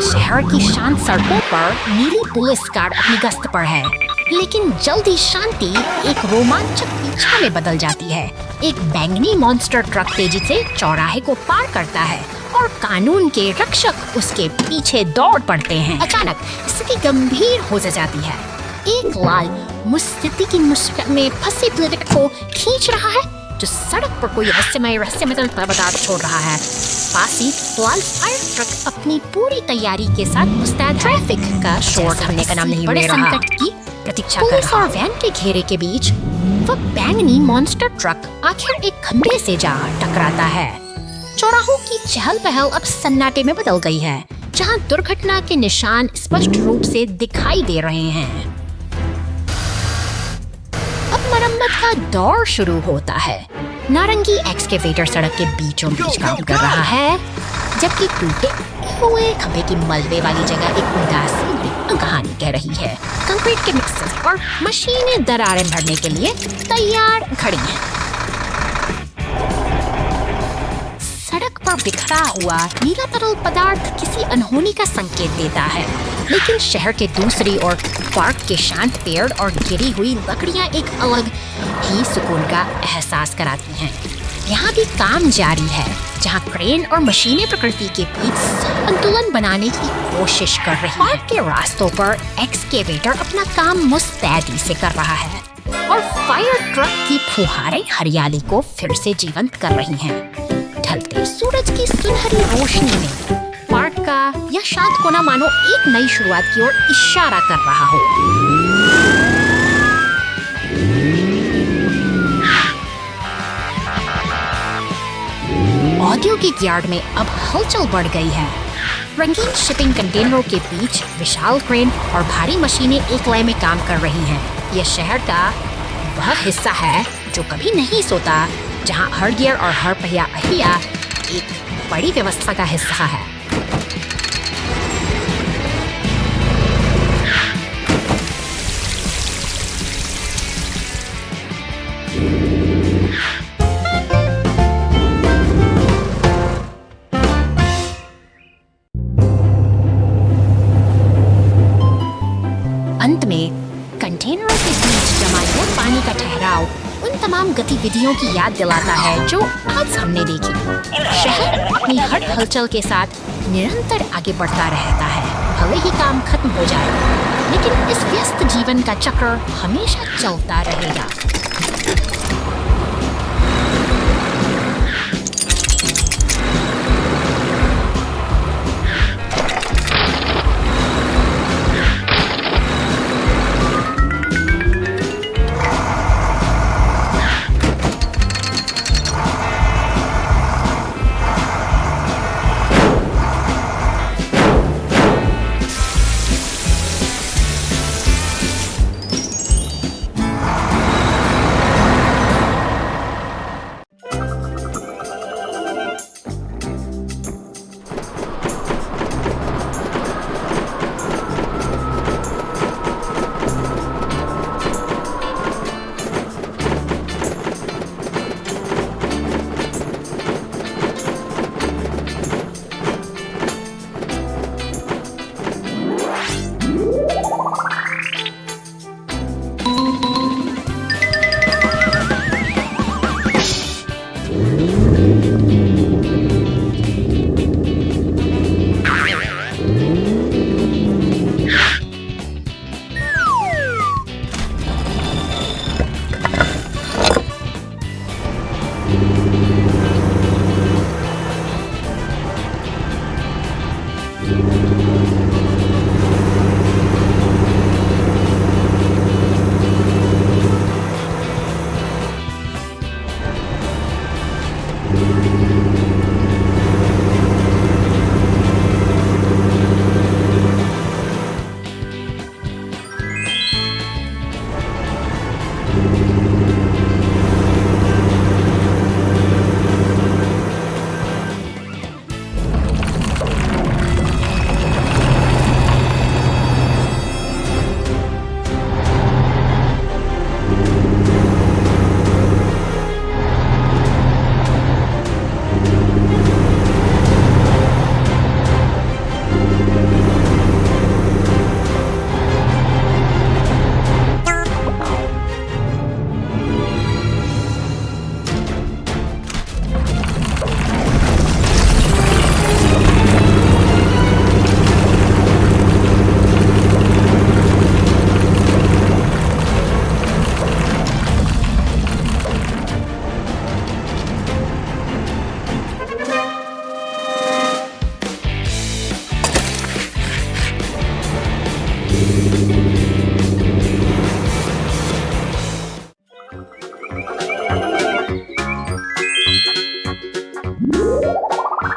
शहर की शांत सड़कों पर नीली पुलिस कार अपनी गश्त पर है, लेकिन जल्द ही शांति एक रोमांचक पीछा में बदल जाती है। एक बैंगनी मॉन्स्टर ट्रक तेजी से चौराहे को पार करता है और कानून के रक्षक उसके पीछे दौड़ पड़ते हैं। अचानक स्थिति गंभीर हो जाती है। एक लाल मुस्तिति की मुश्किल में फंसे प्लेट को खींच रहा है, जो सड़क पर कोई रहस्यमय पदार्थ छोड़ रहा है। पास ही लाल फायर ट्रक अपनी पूरी तैयारी के साथ मुस्तैद ट्रैफिक का शोर थमने का नाम नहीं ले रहा। संकट की प्रतीक्षा कर रहा। और वैन के घेरे के बीच वह बैंगनी मॉन्स्टर ट्रक आखिर एक खंभे से जा टकराता है। चौराहों की चहल पहल अब सन्नाटे में बदल गई है, जहां दुर्घटना के निशान स्पष्ट रूप से दिखाई दे रहे हैं। अब मरम्मत का दौर शुरू होता है। नारंगी एक्सकेवेटर सड़क के बीचों बीच काम कर रहा है, जबकि टूटे हुए खंभे की मलबे वाली जगह एक उदासी कहानी कह रही है। कंक्रीट के मिक्सर और मशीनें दरारें भरने के लिए तैयार खड़ी हैं। सड़क पर बिखरा हुआ नीला तरल पदार्थ किसी अनहोनी का संकेत देता है, लेकिन शहर के दूसरी ओर पार्क के शांत पेड़ और गिरी हुई लकड़ियां एक अलग ही सुकून का एहसास कराती हैं। यहाँ भी काम जारी है, जहाँ क्रेन और मशीनें प्रकृति के बीच संतुलन बनाने की कोशिश कर रही हैं। पार्क के रास्तों पर एक्सकेवेटर अपना काम मुस्तैदी से कर रहा है और फायर ट्रक की फुहारें हरियाली को फिर से जीवंत कर रही हैं। ढलते सूरज की सुनहरी रोशनी में पार्क का यह शांत कोना मानो एक नई शुरुआत की ओर इशारा कर रहा हो। औद्योगिक यार्ड में अब हलचल बढ़ गई है। रंगीन शिपिंग कंटेनरों के बीच विशाल क्रेन और भारी मशीनें एक लय में काम कर रही हैं। यह शहर का वह हिस्सा है जो कभी नहीं सोता, जहां हर गियर और हर पहिया एक बड़ी व्यवस्था का हिस्सा है। अंत में कंटेनरों के बीच जमा यह पानी का ठहराव उन तमाम गतिविधियों की याद दिलाता है जो आज हमने देखी। शहर अपनी हर हलचल के साथ निरंतर आगे बढ़ता रहता है, भले ही काम खत्म हो जाए, लेकिन इस व्यस्त जीवन का चक्र हमेशा चलता रहेगा।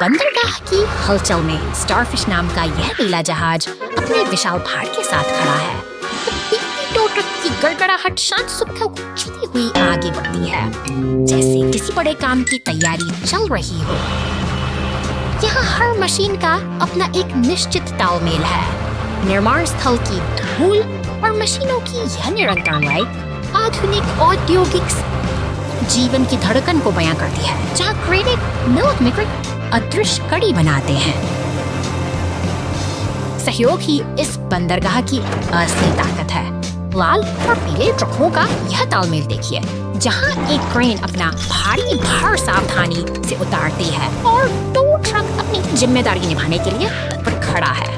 बंदरगाह की हलचल में स्टारफिश नाम का यह नीला जहाज अपने विशाल भार के साथ खड़ा है। तो पीली टो ट्रक की गड़गड़ाहट शांत सुबह उछलती हुई आगे बढ़ती है, जैसे किसी बड़े काम की तैयारी चल रही हो। यहाँ हर मशीन का अपना एक निश्चित तालमेल है। निर्माण स्थल की धूल और मशीनों की यह निरंतर लय आधुनिक औद्योगिक जीवन की धड़कन को बयां करती है, जहाँ क्रेडिट मिल्क मेकर अदृश्य कड़ी बनाते हैं। सहयोग ही इस बंदरगाह की असली ताकत है। लाल और पीले ट्रकों का यह तालमेल देखिए, जहाँ एक क्रेन अपना भारी भार सावधानी से उतारती है और टो ट्रक अपनी जिम्मेदारी निभाने के लिए तत्पर खड़ा है।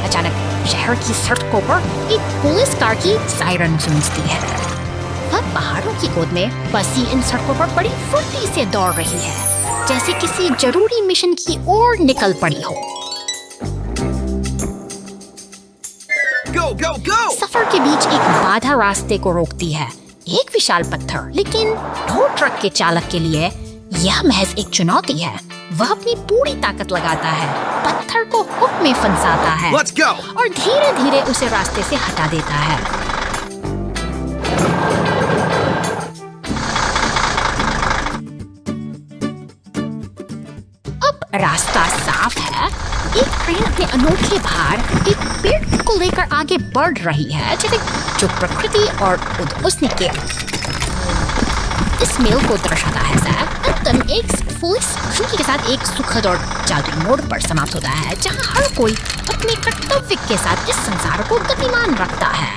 अचानक शहर की सड़कों पर एक पुलिस कार की सायरन गूंजती है। वह पहाड़ों की गोद में बसी इन सड़कों पर बड़ी फुर्ती से दौड़ रही है, जैसे किसी जरूरी मिशन की ओर निकल पड़ी हो। Go, go, go! सफर के बीच एक बाधा रास्ते को रोकती है, एक विशाल पत्थर। लेकिन टो ट्रक के चालक के लिए यह महज एक चुनौती है। वह अपनी पूरी ताकत लगाता है, पत्थर को हुक में फंसाता है Let's go! और धीरे धीरे उसे रास्ते से हटा देता है। अब रास्ता साफ है। एक ट्रेन अपने अनोखे भार एक पेड़ को लेकर आगे बढ़ रही है, जैसे जो प्रकृति और उसने के इस मेल को दर्शाता है। अंतन एक पुलिस ड्यूटी के साथ एक सुखद और जादुई मोड़ पर समाप्त होता है, जहां हर कोई अपने कर्तव्य के साथ इस संसार को गतिमान रखता है।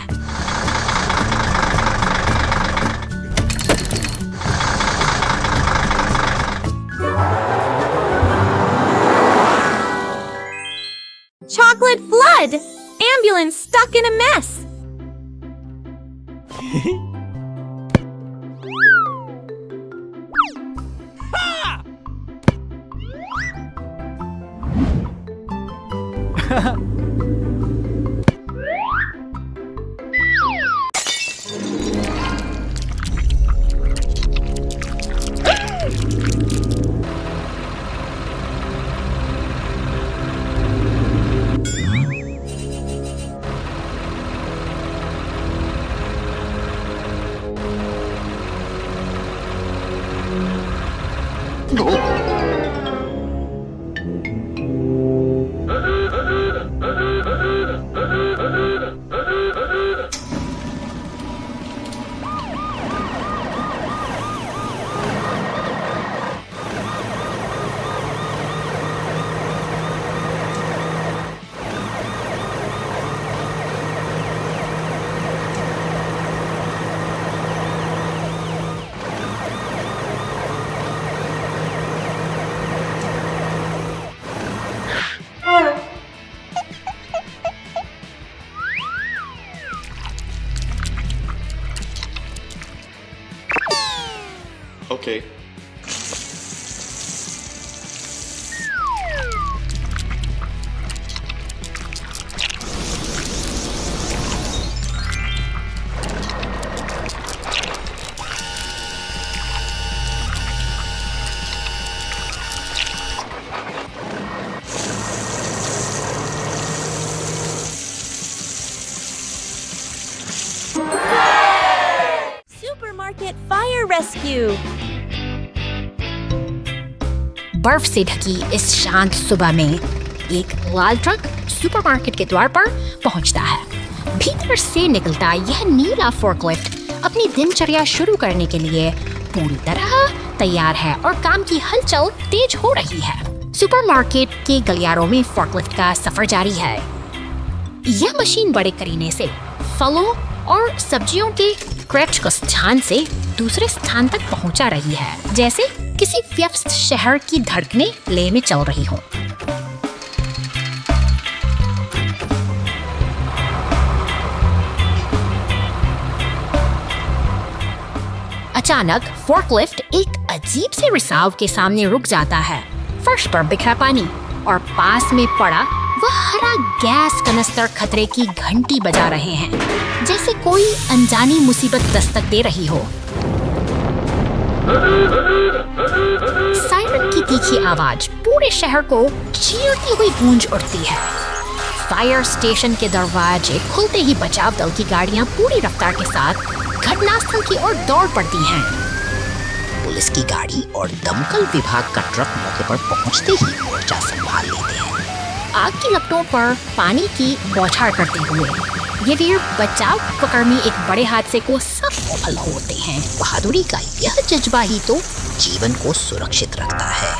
Chocolate flood! Ambulance stuck in a mess! Okay. Supermarket fire rescue! बर्फ से ढकी इस शांत सुबह में एक लाल ट्रक सुपरमार्केट के द्वार पर पहुंचता है। भीतर से निकलता यह नीला फोर्कलिफ्ट अपनी दिनचर्या शुरू करने के लिए पूरी तरह तैयार है और काम की हलचल तेज हो रही है। सुपरमार्केट के गलियारों में फोर्कलिफ्ट का सफर जारी है। यह मशीन बड़े करीने से फलों और सब्जियों के क्रैच को स्थान से दूसरे स्थान तक पहुंचा रही है, जैसे किसी व्यस्त शहर की धड़कनें ले में चल रही हों। अचानक फोर्कलिफ्ट एक अजीब से रिसाव के सामने रुक जाता है। फर्श पर बिखरा पानी और पास में पड़ा वह हरा गैस कनस्तर खतरे की घंटी बजा रहे हैं, जैसे कोई अनजानी मुसीबत दस्तक दे रही हो। सायरन की तीखी आवाज पूरे शहर को चीरती हुई गूंज उठती है। फायर स्टेशन के दरवाजे खुलते ही बचाव दल की गाड़ियां पूरी रफ्तार के साथ घटनास्थल की ओर दौड़ पड़ती हैं। पुलिस की गाड़ी और दमकल विभाग का ट्रक मौके पर पहुंचते ही मोर्चा संभाल लेते हैं। आग की लपटों पर पानी की बौछार करते हुए ये वीर बचाव कर्मी एक बड़े हादसे को सफल होते हैं। बहादुरी का यह जज्बा ही तो जीवन को सुरक्षित रखता है।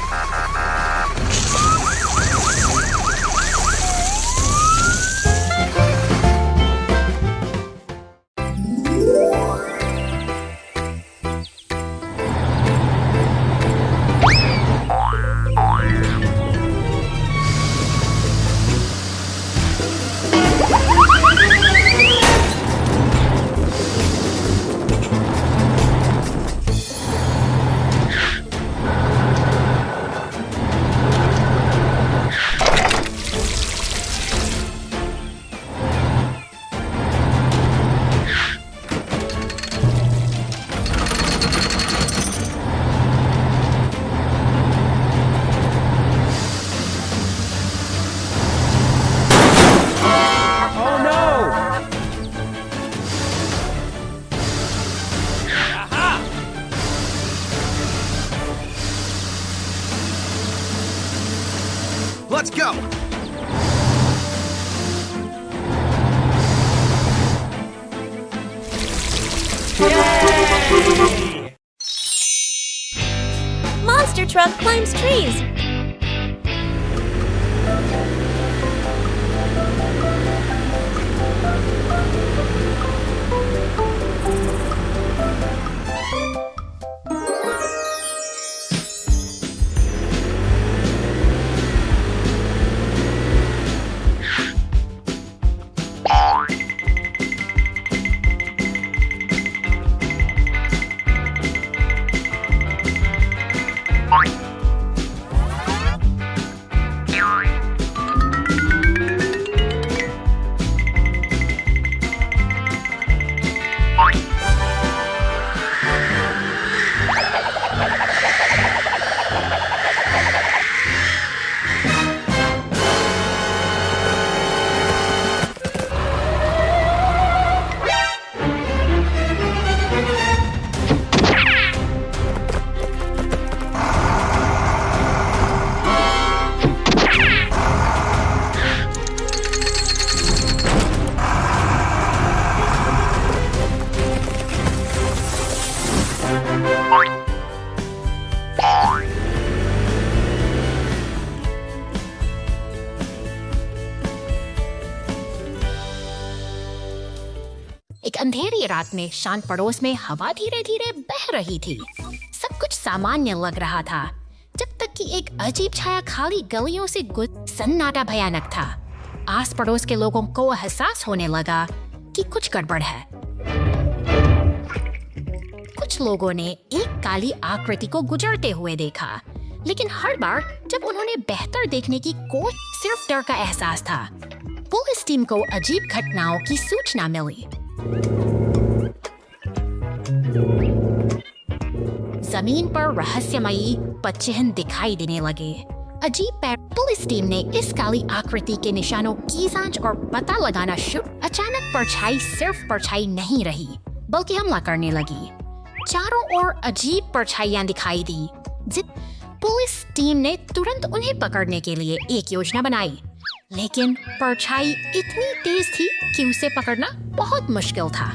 Let's go! Monster truck climbs trees. एक अंधेरी रात में शांत पड़ोस में हवा धीरे धीरे बह रही थी। सब कुछ सामान्य लग रहा था जब तक कि एक अजीब छाया खाली गलियों से सन्नाटा भयानक था। आस पड़ोस के लोगों को एहसास होने लगा कि कुछ गड़बड़ है। कुछ लोगों ने एक काली आकृति को गुजरते हुए देखा, लेकिन हर बार जब उन्होंने बेहतर देखने की कोशिश, सिर्फ डर का एहसास था। पुलिस टीम को अजीब घटनाओं की सूचना मिली। जमीन पर रहस्यमयी पदचिह्न दिखाई देने लगे। अजीब पैर। पुलिस टीम ने इस काली आकृति के निशानों की जांच और पता लगाना शुरू। अचानक परछाई सिर्फ परछाई नहीं रही, बल्कि हमला करने लगी। चारों ओर अजीब परछाइयां दिखाई दी। पुलिस टीम ने तुरंत उन्हें पकड़ने के लिए एक योजना बनाई, लेकिन परछाई इतनी तेज थी कि उसे पकड़ना बहुत मुश्किल था।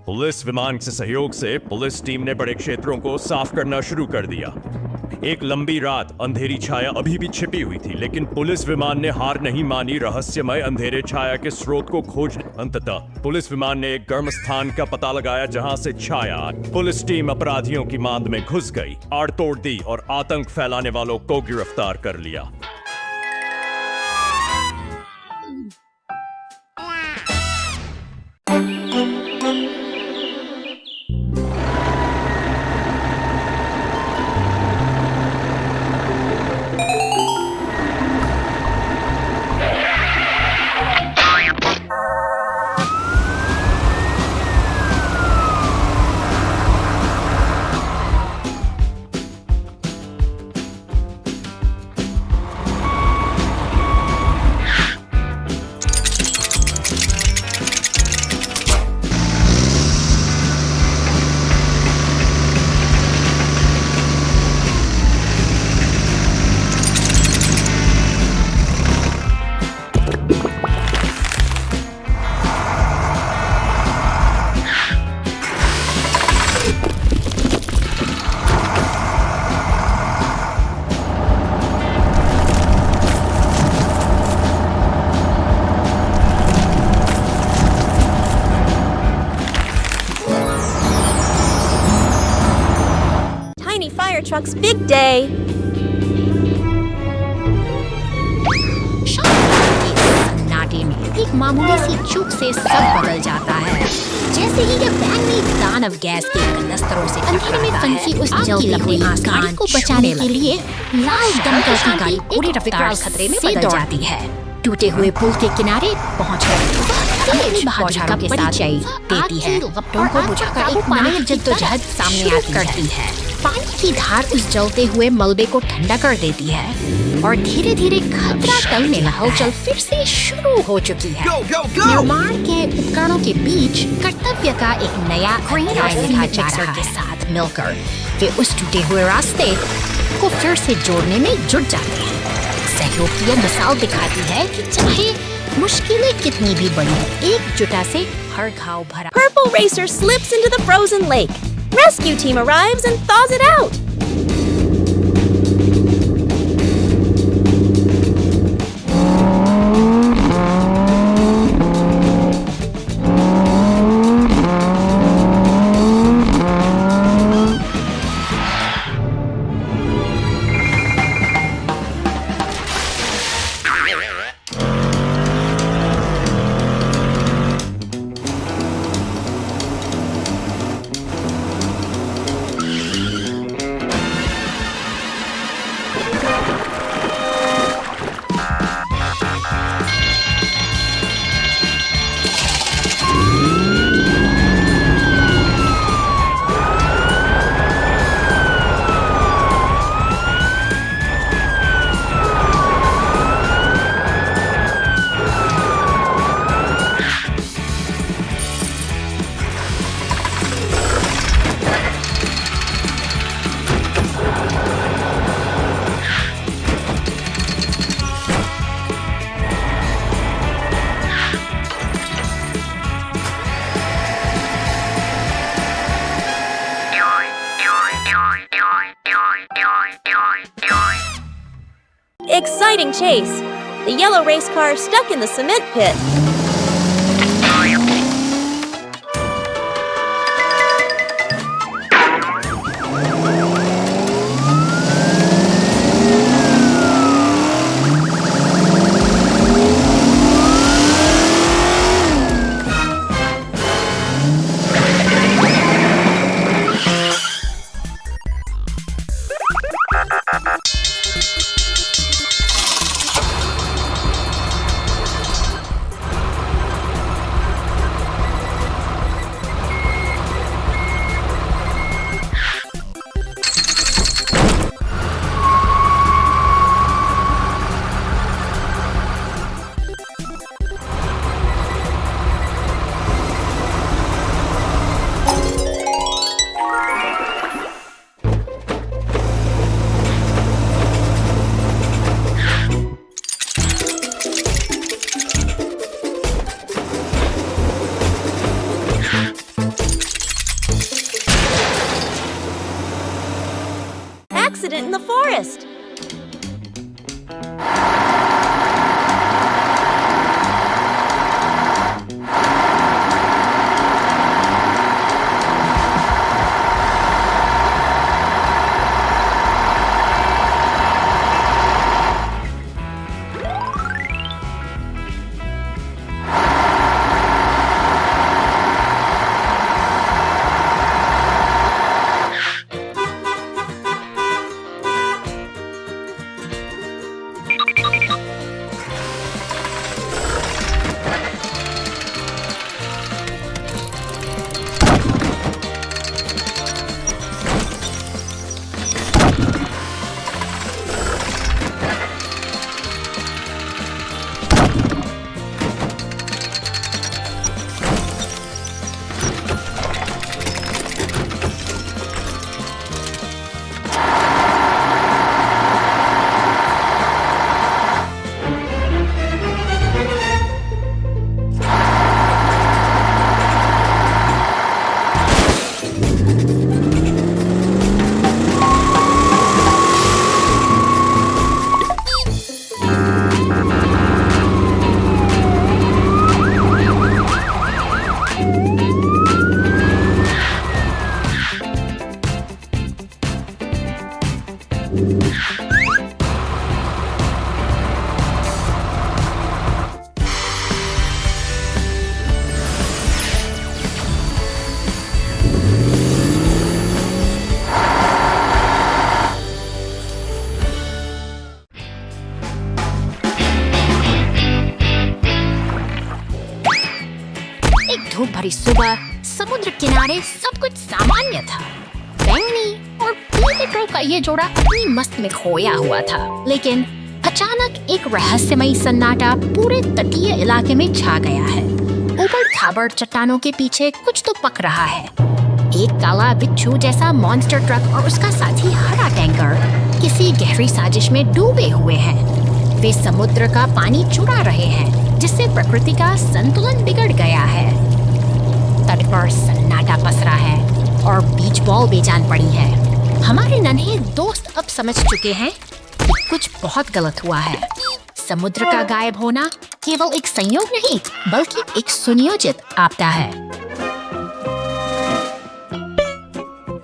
पुलिस विमान के सहयोग से पुलिस टीम ने बड़े क्षेत्रों को साफ करना शुरू कर दिया। एक लंबी रात, अंधेरी छाया अभी भी छिपी हुई थी, लेकिन पुलिस विमान ने हार नहीं मानी रहस्यमय अंधेरे छाया के स्रोत को खोजने। अंततः पुलिस विमान ने एक गर्म स्थान का पता लगाया जहां से छाया। पुलिस टीम अपराधियों की मांद में घुस गई, आड़ तोड़ दी और आतंक फैलाने वालों को गिरफ्तार कर लिया। Truck's big day. सन्नाटे में एक मामूली सी चूक से सब बदल जाता है। जैसे ही ये बैंगनी दानव गैस के कनस्तरों से अंधेरे में फंसी उस जलती हुई गाड़ी को बचाने के लिए लाल दमकल की गाड़ी पूरी रफ्तार खतरे में बदल जाती है। टूटे हुए पुल के किनारे पहुंचकर अपनी बहादुरी का परिचय देती है। लपटों को बुझाकर एक नायक जद्दोजहद सामने आती है। पानी की धार उस जलते हुए मलबे को ठंडा कर देती है और धीरे धीरे खतरा तल में हलचल फिर से शुरू हो चुकी है। Go, go, go! निर्माण के उपकरणों के बीच कर्तव्य का एक नया ढांचा के साथ मिलकर वे उस टूटे हुए रास्ते को फिर से जोड़ने में जुट जाते हैं। सहयोग की यह मिसाल दिखाती है कि चाहे मुश्किलें कितनी भी बड़ी हो, एकजुटता से हर घाव भरा। Purple Racer slips into the frozen lake. Rescue team arrives and thaws it out. Exciting chase! The yellow race car stuck in the cement pit. धूप भरी सुबह, समुद्र किनारे सब कुछ सामान्य था। बैंगनी और पीले ट्रक का ये जोड़ा अपनी मस्त में खोया हुआ था, लेकिन अचानक एक रहस्यमयी सन्नाटा पूरे तटीय इलाके में छा गया है। ऊपर खाबड़ चट्टानों के पीछे कुछ तो पक रहा है। एक काला बिच्छू जैसा मॉन्स्टर ट्रक और उसका साथी हरा टैंकर किसी गहरी साजिश में डूबे हुए हैं। वे समुद्र का पानी चुरा रहे हैं, जिससे प्रकृति का संतुलन बिगड़ गया है। तट पर सन्नाटा पसरा है और बीच बॉल बेजान पड़ी है। हमारे नन्हे दोस्त अब समझ चुके हैं कि कुछ बहुत गलत हुआ है। समुद्र का गायब होना केवल एक संयोग नहीं, बल्कि एक सुनियोजित आपदा है।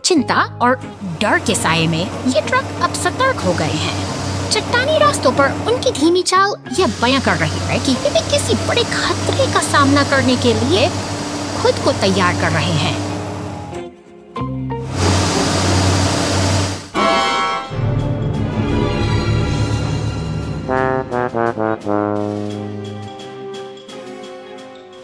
चिंता और डर के साये में ये ट्रक अब सतर्क हो गए हैं। चट्टानी रास्तों पर उनकी धीमी चाल यह बयां कर रही है कि वे किसी बड़े खतरे का सामना करने के लिए खुद को तैयार कर रहे हैं।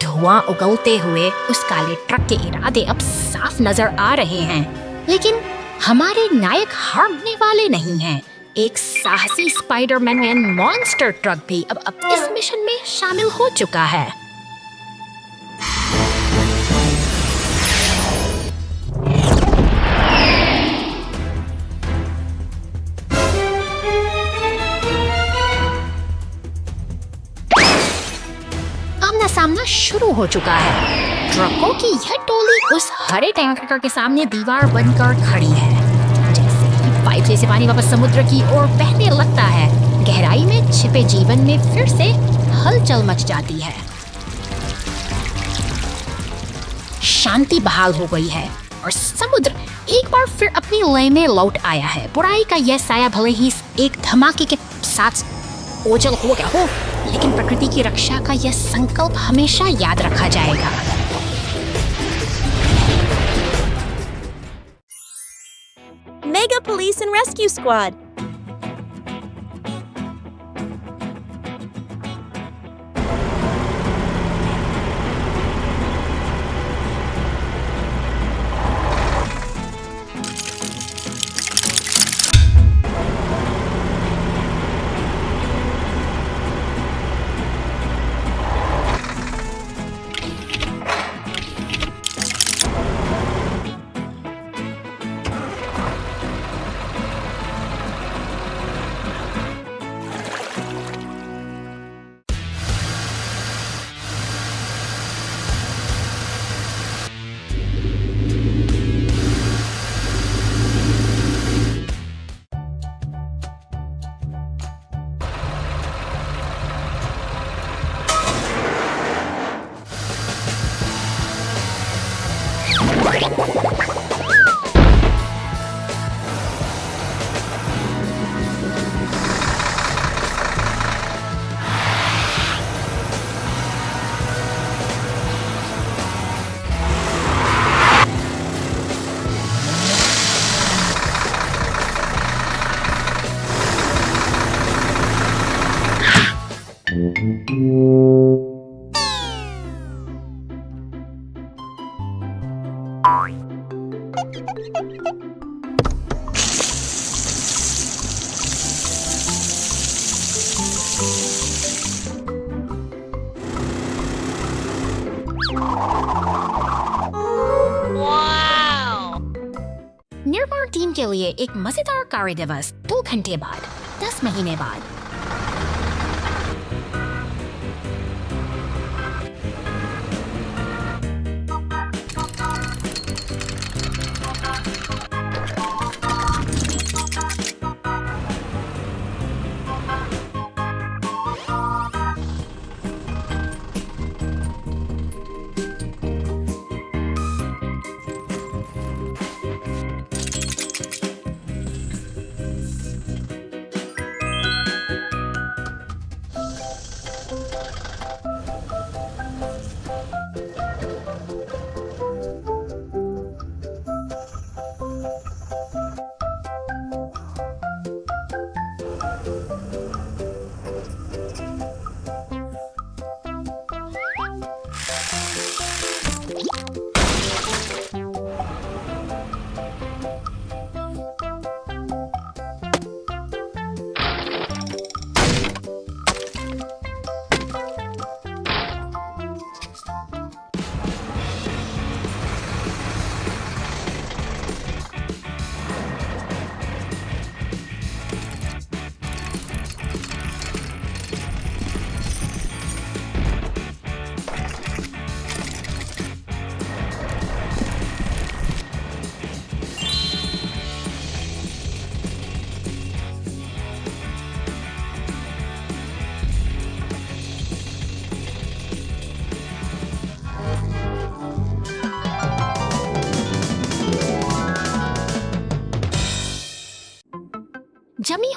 धुआं उगलते हुए उस काले ट्रक के इरादे अब साफ नजर आ रहे हैं, लेकिन हमारे नायक हारने वाले नहीं हैं। एक साहसी स्पाइडरमैन मॉन्स्टर ट्रक भी अब इस मिशन में शामिल हो चुका है। आमना सामना शुरू हो चुका है। ट्रकों की यह टोली उस हरे टैंकर के सामने दीवार बनकर खड़ी है। जैसे ही पाइप से पानी वापस समुद्र की ओर बहने लगता है, गहराई में छिपे जीवन में फिर से हलचल मच जाती है। शांति बहाल हो गई है और समुद्र एक बार फिर अपनी लय में लौट आया है। बुराई का यह साया भले ही एक धमाके के साथ ओझल हो गया हो, लेकिन प्रकृति की रक्षा का यह संकल्प हमेशा याद रखा जाएगा। Mega Police and Rescue Squad. निर्माण टीम के लिए एक मजेदार कार्य दिवस 2 घंटे बाद, 10 महीने बाद।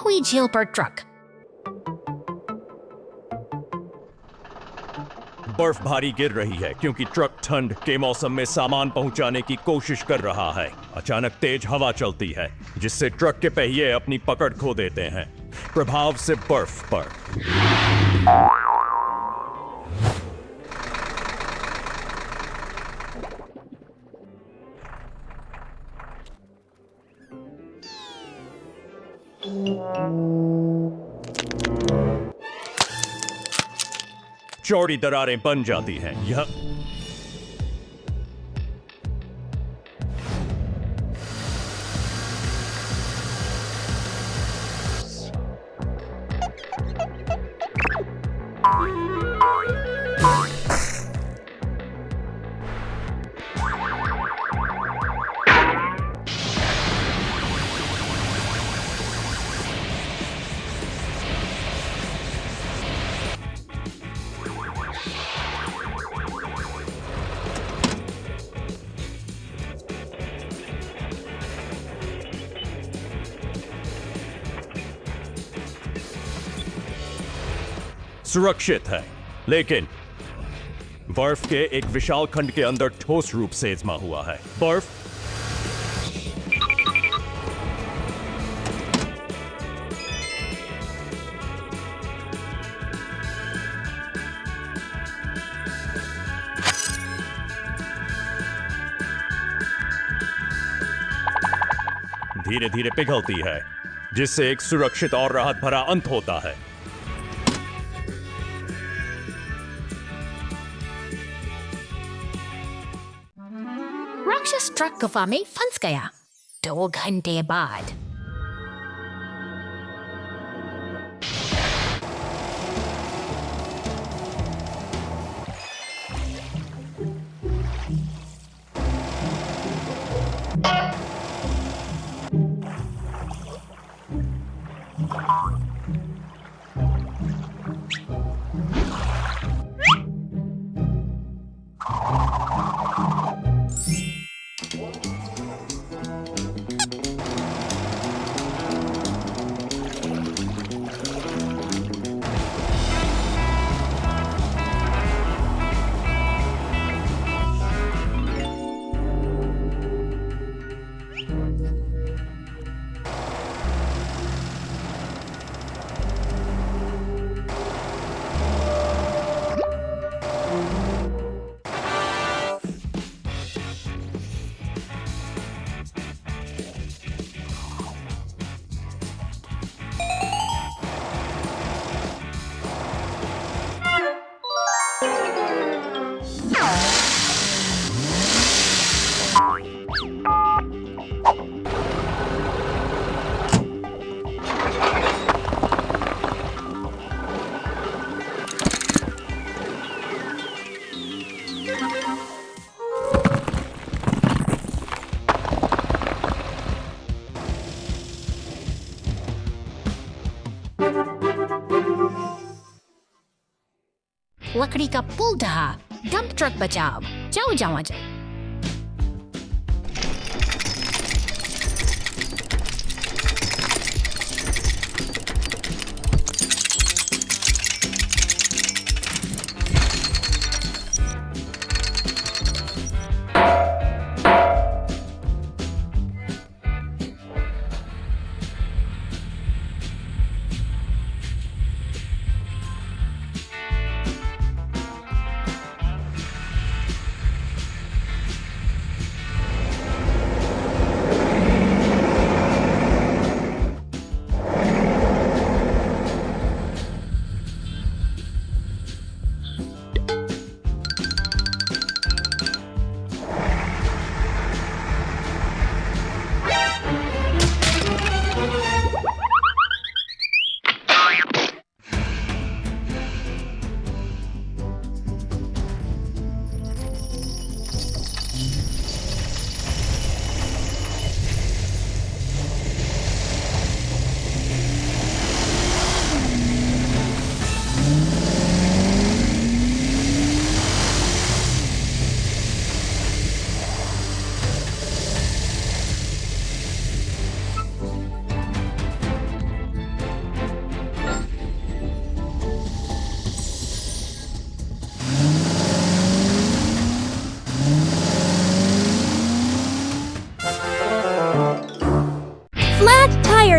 हुई झील पर ट्रक। बर्फबारी गिर रही है क्योंकि ट्रक ठंड के मौसम में सामान पहुंचाने की कोशिश कर रहा है। अचानक तेज हवा चलती है जिससे ट्रक के पहिए अपनी पकड़ खो देते हैं। प्रभाव से बर्फ पर चौड़ी दरारें बन जाती हैं। यह सुरक्षित है, लेकिन बर्फ के एक विशाल खंड के अंदर ठोस रूप से जमा हुआ है। बर्फ धीरे धीरे पिघलती है जिससे एक सुरक्षित और राहत भरा अंत होता है। राक्षस ट्रक गुफा में फंस गया। 2 घंटे बाद लकड़ी का पुल ढहा। डंप ट्रक बचाव। जाओ जाओ जाओ।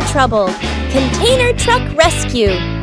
trouble. Container Truck Rescue.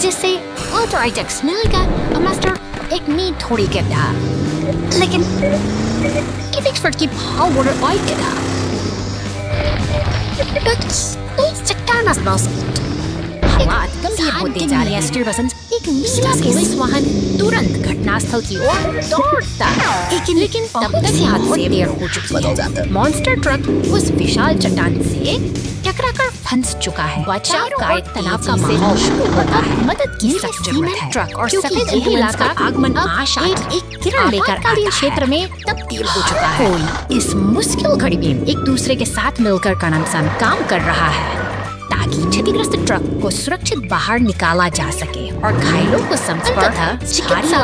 जिससे ऑथराइटेक्स मिलेगा मास्टर एक नींद थोड़ी कहता लेकिन एक्सपर्ट की power आई कहता dat is चट्टान हालात गंभीर होते जा रहे हैं। एक नीला पुलिस वाहन तुरंत घटनास्थल की ओर दौड़ता है, लेकिन तब तक बहुत देर हो चुकी है। मॉन्स्टर ट्रक उस विशाल चट्टान से टकराकर फंस चुका है। बचाव का एक तनाव का माहौल शुरू होता है। मदद की सख्त जरूरत है, ट्रक और सफेद एम्बुलेंस का आगमन आशा एक किरण लेकर क्षेत्र में तब्दील हो चुका है। कोई इस मुश्किल घड़ी में एक दूसरे के साथ मिलकर काम कर रहा है ताकि क्षतिग्रस्त ट्रक को सुरक्षित बाहर निकाला जा सके और घायलों को चिकित्सा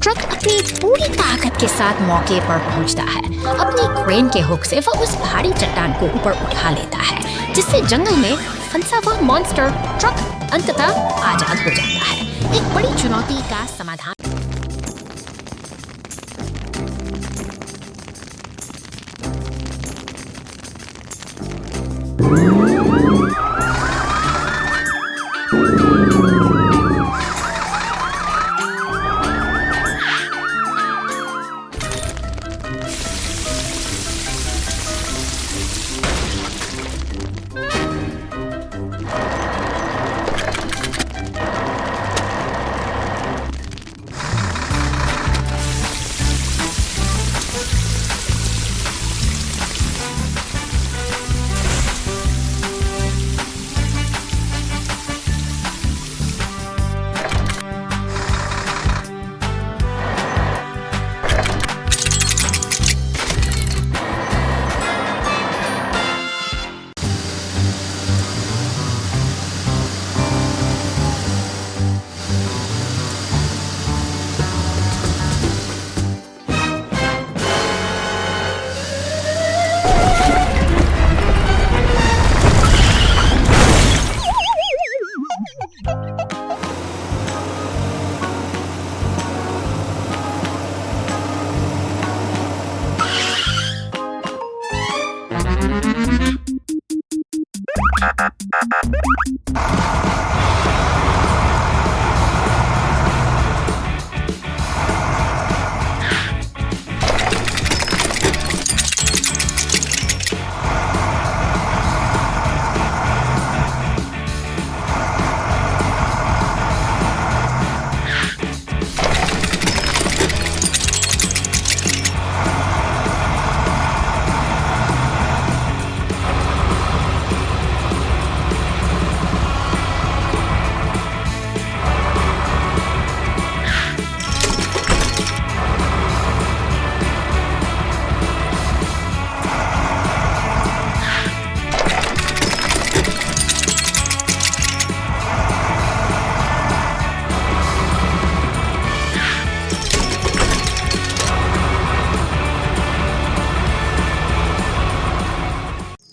ट्रक अपनी पूरी ताकत के साथ मौके पर पहुंचता है। अपनी क्रेन के हुक से वह उस भारी चट्टान को ऊपर उठा लेता है, जिससे जंगल में फंसा हुआ मॉन्स्टर ट्रक अंततः आजाद हो जाता है। एक बड़ी चुनौती का समाधान।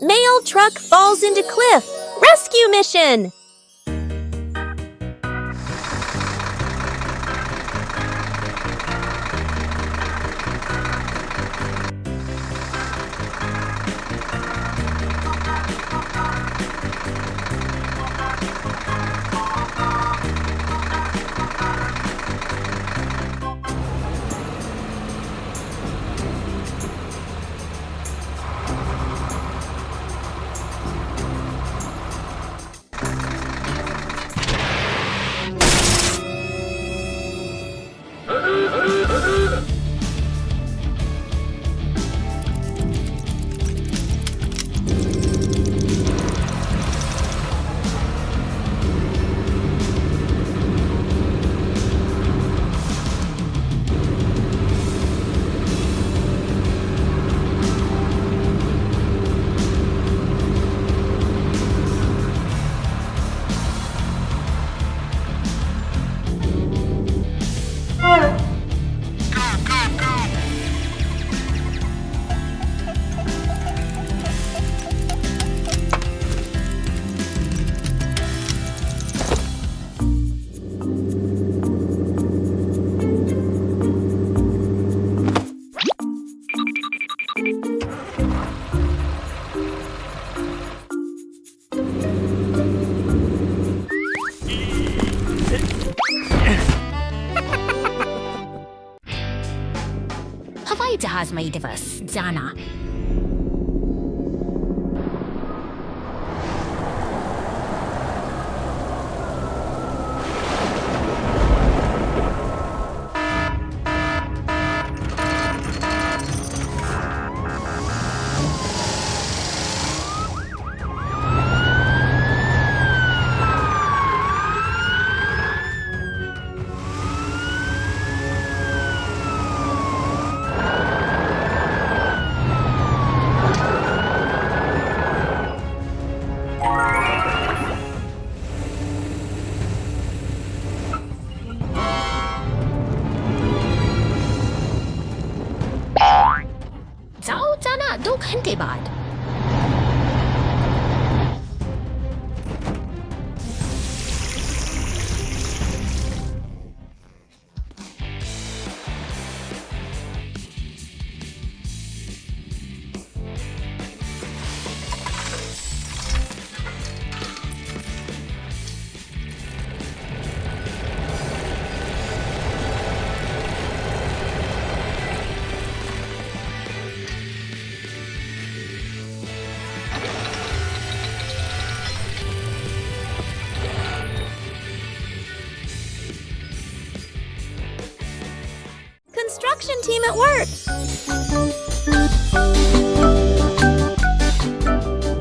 Mail truck falls into cliff. Rescue mission! हवाई जहाजमई दिवस जाना। घंटे बाद। Construction team at work.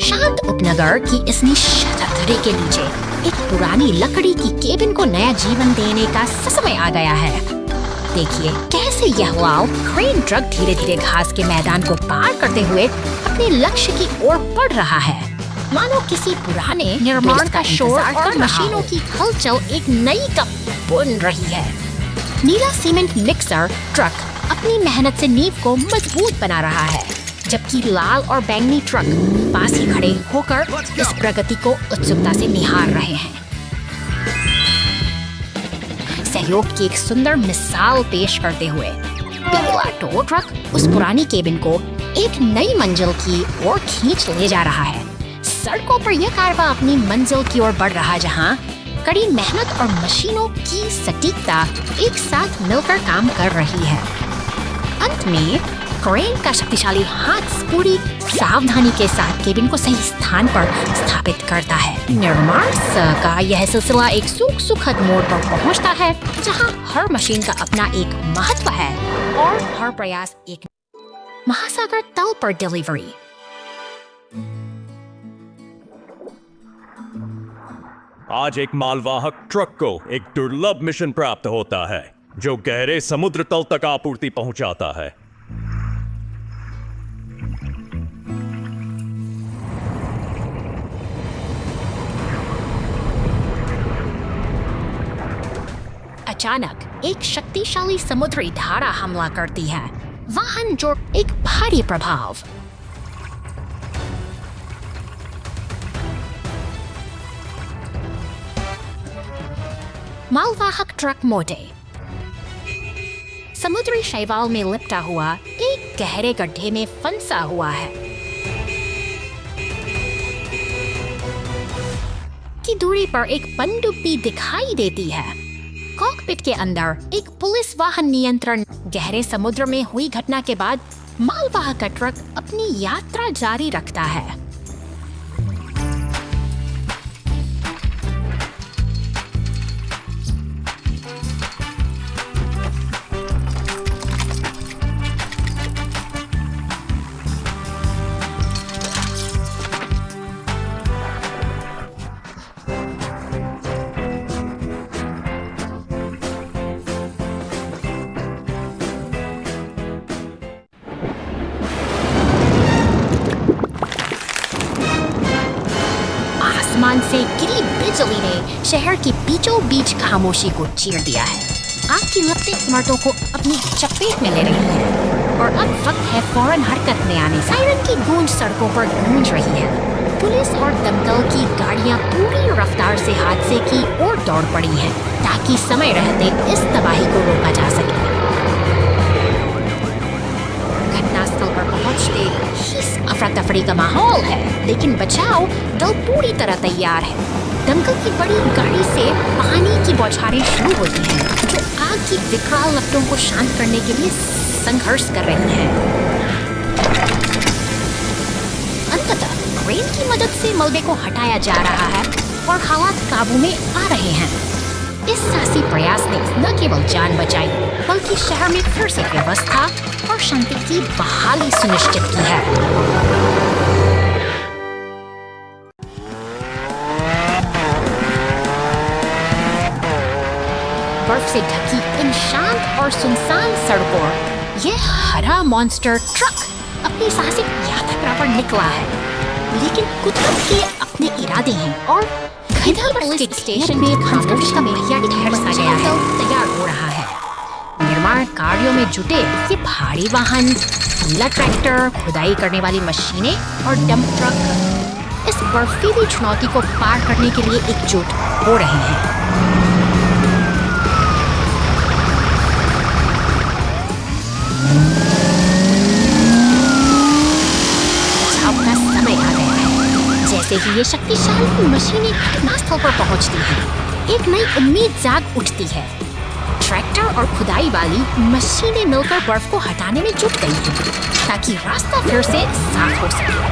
शांत उपनगर की इस निश्शब्दता के नीचे एक पुरानी लकड़ी की केबिन को नया जीवन देने का समय आ गया है। देखिए कैसे यह लाल क्रेन ट्रक धीरे धीरे घास के मैदान को पार करते हुए अपने लक्ष्य की ओर बढ़ रहा है। मानो किसी पुराने निर्माण का शोर और मशीनों की हलचल एक नई कप बुन रही है। नीला सीमेंट मिक्सर ट्रक अपनी मेहनत से नींव को मजबूत बना रहा है, जबकि लाल और बैंगनी ट्रक पास ही खड़े होकर इस प्रगति को उत्सुकता से निहार रहे हैं। सहयोग की एक सुंदर मिसाल पेश करते हुए पीला टो ट्रक उस पुरानी केबिन को एक नई मंजिल की ओर खींच ले जा रहा है। सड़कों पर यह कारवा अपनी मंजिल की ओर बढ़ रहा, जहां कड़ी मेहनत और मशीनों की सटीकता एक साथ मिलकर काम कर रही है। अंत में क्रेन का शक्तिशाली हाथ पूरी सावधानी के साथ केबिन को सही स्थान पर स्थापित करता है। निर्माण का यह सिलसिला एक सुखद मोड़ पर पहुंचता है, जहां हर मशीन का अपना एक महत्व है और हर प्रयास एक महासागर तल पर डिलीवरी। आज एक मालवाहक ट्रक को एक दुर्लभ मिशन प्राप्त होता है जो गहरे समुद्र तल तक आपूर्ति पहुंचाता है। अचानक एक शक्तिशाली समुद्री धारा हमला करती है, वाहन जो एक भारी प्रभाव। मालवाहक ट्रक मोटे समुद्री शैवाल में लिपटा हुआ एक गहरे गड्ढे में फंसा हुआ है। की दूरी पर एक पनडुब्बी दिखाई देती है। कॉकपिट के अंदर एक पुलिस वाहन नियंत्रण। गहरे समुद्र में हुई घटना के बाद मालवाहक ट्रक अपनी यात्रा जारी रखता है। आसमान से गिरी बिजली ने शहर के बीचों बीच खामोशी को चीर दिया है। आग की लपटें इमारतों को अपनी चपेट में ले रही हैं और अब वक्त है फौरन हरकत में आने। सायरन की गूंज सड़कों पर गूंज रही है। पुलिस और दमकल की गाड़ियां पूरी रफ्तार से हादसे की ओर दौड़ पड़ी हैं, ताकि समय रहते इस तबाही को रोका जा सके। घटनास्थल पर पहुंचते ही अफरा तफरी का माहौल है, लेकिन बचाव दल पूरी तरह तैयार है। दमकल की बड़ी गाड़ी से पानी की बौछारें शुरू होती हैं, जो आग की विकराल लपटों को शांत करने के लिए संघर्ष कर रही हैं। अंततः क्रेन की मदद से मलबे को हटाया जा रहा है और हालात काबू में आ रहे हैं। इस साहसी प्रयास ने न केवल जान बचाई, बल्कि शहर में फिर से व्यवस्था और शांति की बहाली सुनिश्चित की है। बर्फ से ढकी इन शांत और सुनसान सड़कों यह हरा मॉन्स्टर ट्रक अपनी साहसिक यात्रा पर निकला है। लेकिन कुदरत के अपने इरादे हैं और इधर पुलिस स्टेशन में खामोशी का पहिया ठहर सा गया है, तैयार हो रहा है। निर्माण कार्यों में जुटे ये भारी वाहन नीला ट्रैक्टर, खुदाई करने वाली मशीनें और डंप ट्रक इस बर्फीली चुनौती को पार करने के लिए एकजुट हो रहे हैं। अब का समय आ गया है। जैसे ही ये शक्तिशाली मशीनें घटनास्थल पर पहुंचती हैं, एक नई उम्मीद जाग उठती है। ट्रैक्टर और खुदाई वाली मशीनें मिलकर बर्फ को हटाने में जुट गई हैं, ताकि रास्ता फिर से साफ हो सके।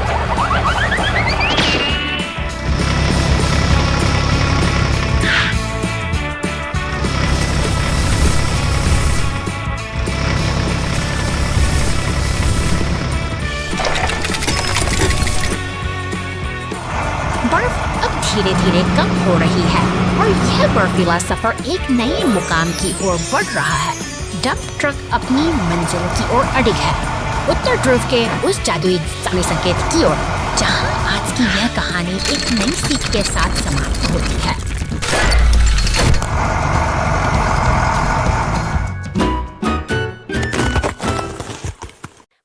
बर्फ अब धीरे धीरे कम हो रही है और यह बर्फीला सफर एक नए मुकाम की ओर बढ़ रहा है। डंप ट्रक अपनी मंजिल की ओर अडिग है, उत्तर ध्रुव के उस जादुई समय संकेत की ओर, जहां आज की यह कहानी एक नई सीख के साथ समाप्त होती है।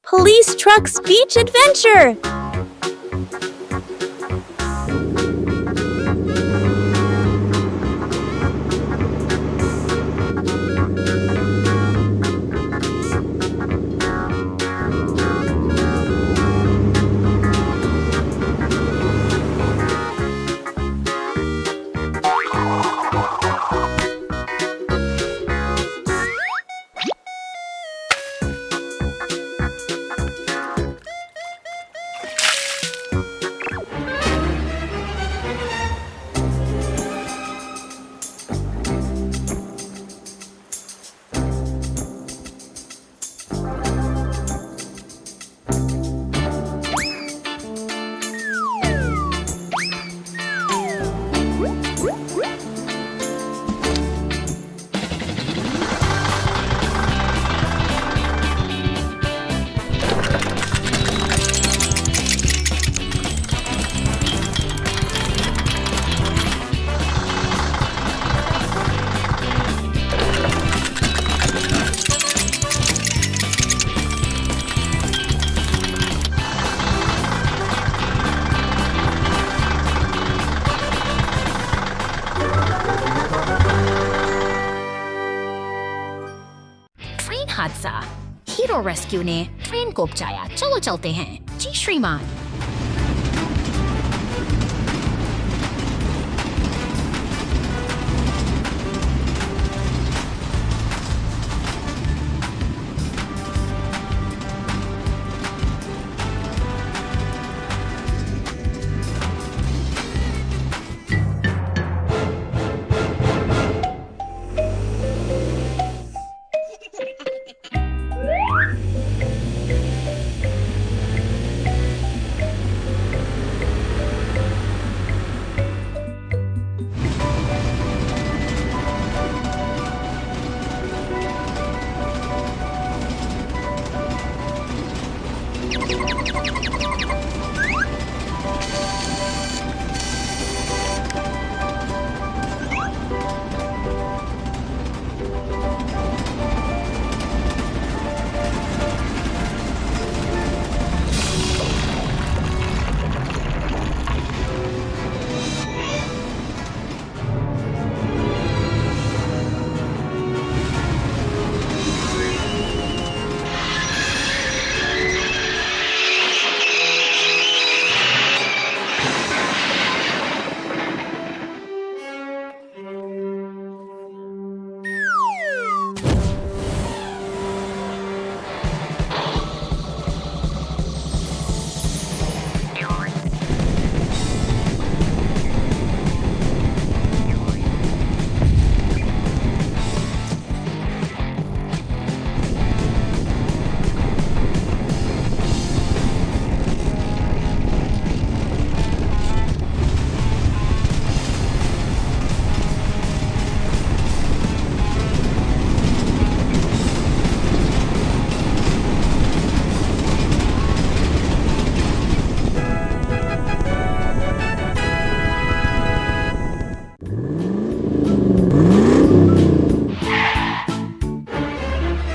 Police Truck's Beach Adventure! हादसा, हीरो रेस्क्यू ने ट्रेन को बचाया। चलो चलते हैं। जी श्रीमान।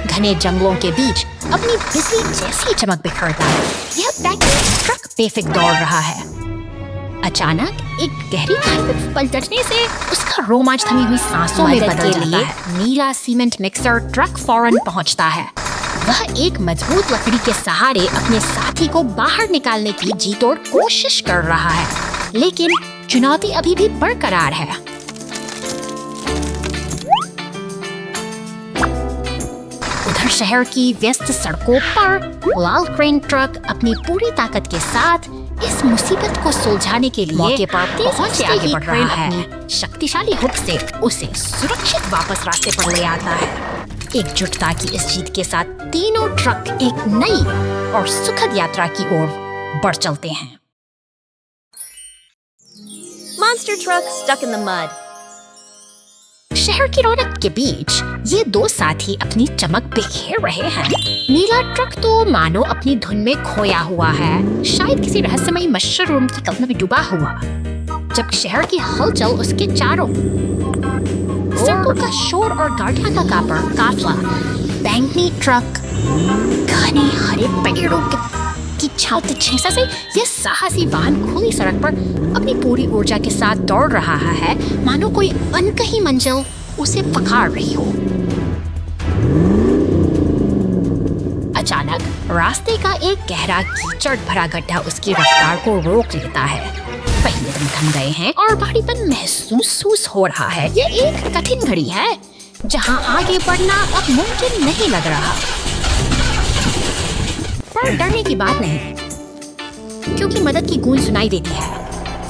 घने जंगलों के बीच अपनी बिजली जैसी चमक बिखरता है। यह बैटरी ट्रक बेफिक्र दौड़ रहा है। अचानक एक गहरी खाई में पलटने से उसका रोमांच थमी हुई सांसों में बदल जाता है। नीला सीमेंट मिक्सर ट्रक फौरन पहुंचता है। वह एक मजबूत लकड़ी के सहारे अपने साथी को बाहर निकालने की जी तोड़ कोशिश कर रहा है, लेकिन चुनौती अभी भी बरकरार है। उधर शहर की व्यस्त सड़कों पर लाल क्रेन ट्रक अपनी पूरी ताकत के साथ इस मुसीबत को सुलझाने के लिए मौके पर पहुंचते आगे बढ़ रहा है। अपनी शक्तिशाली हुक से उसे सुरक्षित वापस रास्ते पर ले आता है। एकजुटता की इस जीत के साथ तीनों ट्रक एक नई और सुखद यात्रा की ओर बढ़ चलते हैं। Monster truck stuck in the mud. शहर की रौनक के बीच ये दो साथी अपनी चमक बिखेर रहे हैं। नीला ट्रक तो मानो अपनी धुन में खोया हुआ है, शायद किसी रहस्यमयी मशरूम की कल्पना में डूबा हुआ। जब शहर की हलचल उसके चारों सड़कों का शोर और गाड़ियां का काफला, बैंगनी ट्रक घने हरे पेड़ों की छांव छेसा से यह साहसी वाहन खुली सड़क पर अपनी पूरी ऊर्जा के साथ दौड़ रहा है, मानो कोई अनकही मंजिल उसे पकड़ रही हो। अचानक रास्ते का एक गहरा कीचड़ भरा गड्ढा उसकी रफ्तार को रोक लेता है। पहले दम थम गए हैं और भारीपन महसूस हो रहा है। ये एक कठिन घड़ी है जहां आगे बढ़ना अब मुमकिन नहीं लग रहा। पर डरने की बात नहीं, क्योंकि मदद की गूंज सुनाई देती है।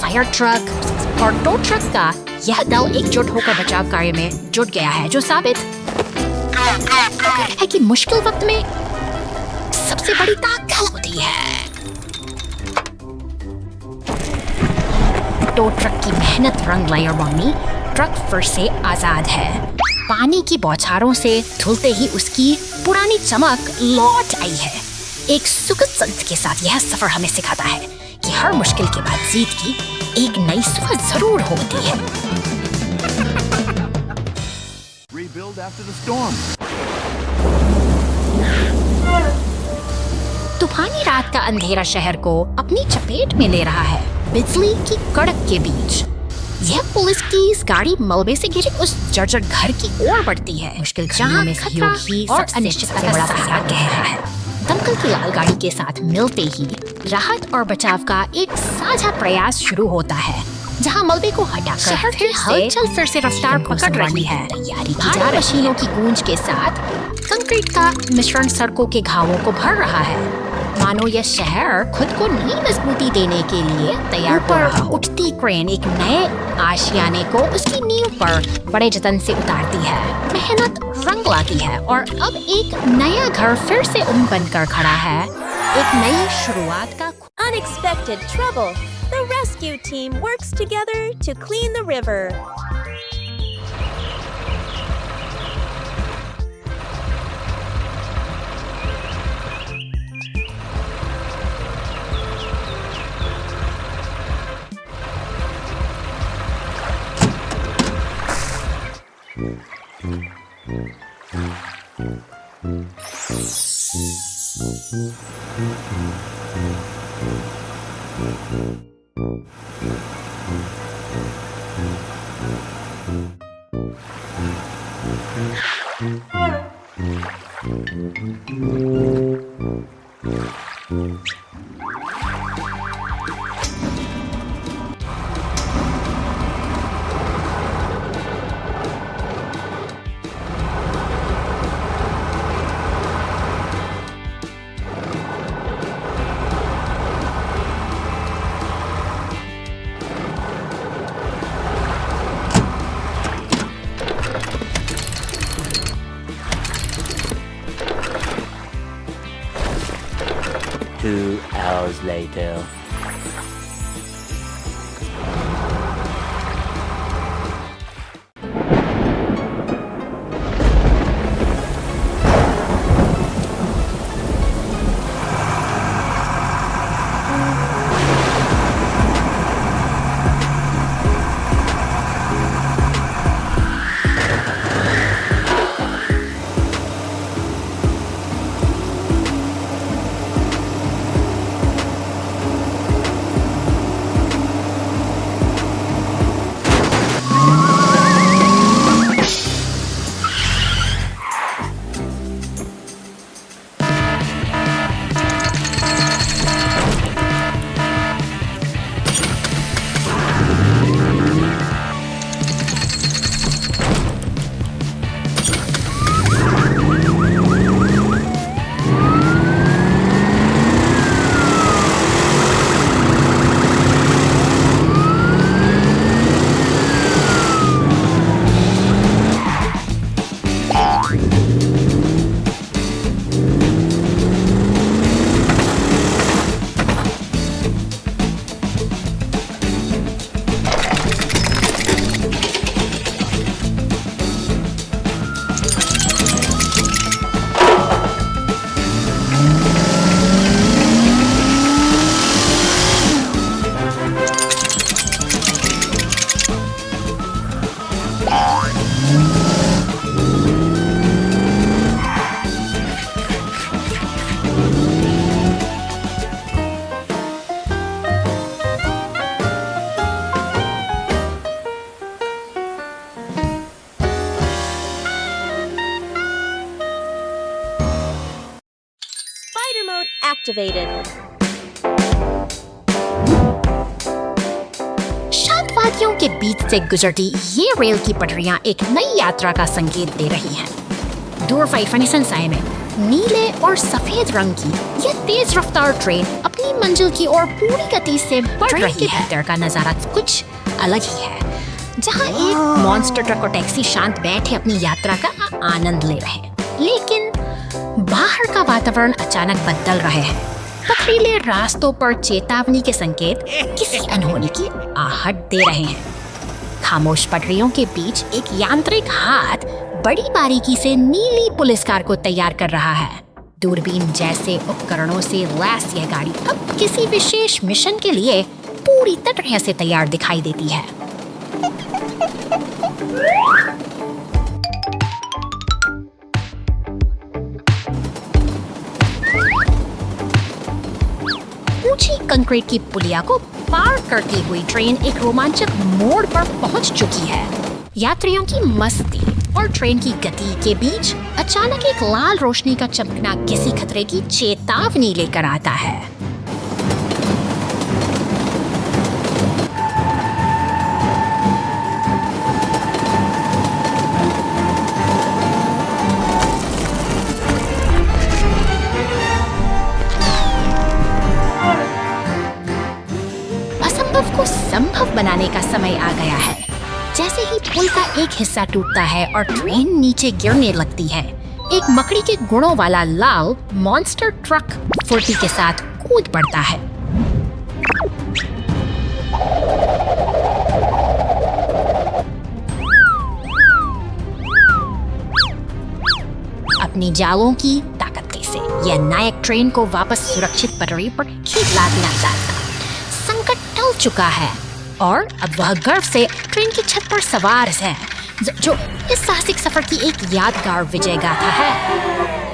फायर ट्रक और टो ट्रक का यह दल एकजुट होकर बचाव कार्य में जुट गया है, जो साबित है कि मुश्किल वक्त में सबसे बड़ी ताकत होती है। टो ट्रक की मेहनत रंग लाई और मम्मी ट्रक फिर से आजाद है। पानी की बौछारों से धुलते ही उसकी पुरानी चमक लौट आई है। एक सुखद संत के साथ यह सफर हमें सिखाता है कि हर मुश्किल के बाद जीत की एक नई सुबह जरूर होती है। Rebuild after the storm. तूफानी रात का अंधेरा शहर को अपनी चपेट में ले रहा है। बिजली की कड़क के बीच यह पुलिस की इस गाड़ी मलबे से घिरे उस जर्जर घर की ओर बढ़ती है। मुश्किल जहां में सहयोगी और अनिश्चितता का बड़ा सहारा गहरा है। दमकल की लाल गाड़ी के साथ मिलते ही राहत और बचाव का एक साझा प्रयास शुरू होता है, जहां मलबे को हटाकर शहर की हलचल फिर से रफ्तार पकड़ रही है। तैयारी की जा मशीनों की गूंज के साथ कंक्रीट का मिश्रण सड़कों के घावों को भर रहा है, मानो यह शहर खुद को नई मजबूती देने के लिए तैयार हो रहा हो। उठती क्रेन एक नए आशियाने को उसकी नींव पर बड़े जतन से उतारती है। मेहनत रंग लाती है और अब एक नया घर फिर से बनकर खड़ा है। एक नई शुरुआत का Unexpected trouble. The rescue team works together to clean the river. Two hours later. activated. शांत वादियों के बीच से गुजरती ये रेल की पटरियां एक नई यात्रा का संकेत दे रही हैं। दूर फाइफनिसनसाई में नीले और सफेद रंग की यह तेज रफ्तार ट्रेन अपनी मंजिल की ओर पूरी गति से बढ़ रही है। भीतर का नजारा कुछ अलग ही है, जहां एक मॉन्स्टर ट्रक और टैक्सी शांत बैठे अपनी यात्रा का आनंद ले रहे हैं। लेकिन बाहर का वातावरण अचानक बदल रहे हैं। पथरीले रास्तों पर चेतावनी के संकेत किसी अनहोनी की आहट दे रहे हैं। खामोश पटरियों के बीच एक यांत्रिक हाथ बड़ी बारीकी से नीली पुलिस कार को तैयार कर रहा है। दूरबीन जैसे उपकरणों से लैस यह गाड़ी अब किसी विशेष मिशन के लिए पूरी तरह से तैयार दिखाई देती है। ऊंची कंक्रीट की पुलिया को पार करती हुई ट्रेन एक रोमांचक मोड़ पर पहुंच चुकी है। यात्रियों की मस्ती और ट्रेन की गति के बीच अचानक एक लाल रोशनी का चमकना किसी खतरे की चेतावनी लेकर आता है। असंभव को संभव बनाने का समय आ गया है। जैसे ही पुल का एक हिस्सा टूटता है और ट्रेन नीचे गिरने लगती है, एक मकड़ी के गुणों वाला लाल मॉन्स्टर ट्रक फुर्ती के साथ कूद पड़ता है। अपनी जालों की ताकत से यह नायक ट्रेन को वापस सुरक्षित पटरी पर खींच लाना चाहता। संकट टल चुका है और अब वह गर्व से ट्रेन की छत पर सवार है, जो इस साहसिक सफर की एक यादगार विजय गाथा है।